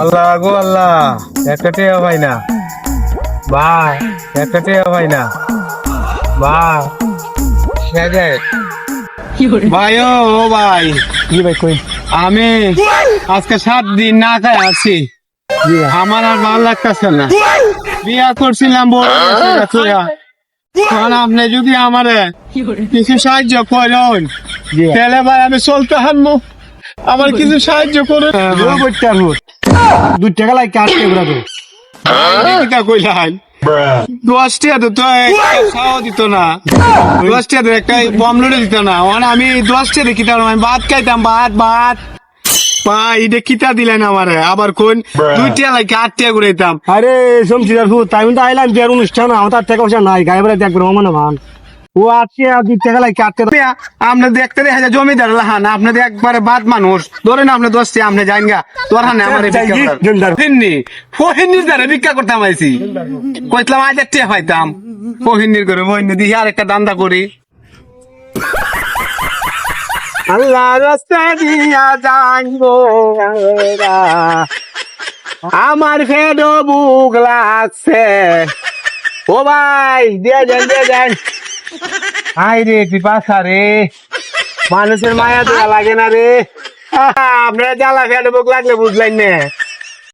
আল্লাহ গো আল্লাহ, একটা টেয়া ভাই না ভাই, একটা টেয়া ভাই না ভাই, ভাই ও ভাই, জি ভাই কই আমি আজকে 7 দিন না খাই আছি। আমার আর ভালো লাগতেছে না। বিয়া করছিলাম বড় আপনি যদি আমার কিছু সাহায্য করেন তাহলে ভাই আমি চলতে হারবো। আমার কিছু সাহায্য করুন। 2 টাকা লাগে কাটতে বড় কইলাম 10 টাকা তো খাওয়া দিত না, 10 টাকা একটা বম লড়ে দিত না। আমি 10 টাকা কিতাম, আমি ভাত খাইতাম, ভাত ভাত এটা কিতা দিলেন আমারে। আবার কোন 2 টাকা লাগে 8 টাকা করে দিতাম। আরে সমঝিদার ফুট তাই তো আইলাম বিয়ার অনুষ্ঠান আমার তার টাকা পয়সা নাই গায়ে বেড়া দেখবো মানে ভান ও আজকে 2 টাকা লাগে কাটতে আপনি দেখতে দেখা যায় জমিদার লাহান, আপনাদের একবারে বাদ মানুষ ধরেন আপনি 10 টাকা আপনি যাইন গা তোর হানে আমার ফহিনীর দ্বারা ভিক্ষা করতাম আইছি। কইতাম 1000 টাকা পাইতাম ফহিনীর করে বইনে দিয়ে আর একটা দান্দা করি। আল্লাহ রাস্তা দিয়া জানবো আমার ফেডো বুক লাগছে। ও ভাই দিয়ে যান দিয়ে যান। আই রে পিপাসা রে, মানুষের মায়া তো লাগে না রে। আপনারা জ্বালা ফেডো বুক লাগলে বুঝলেন না।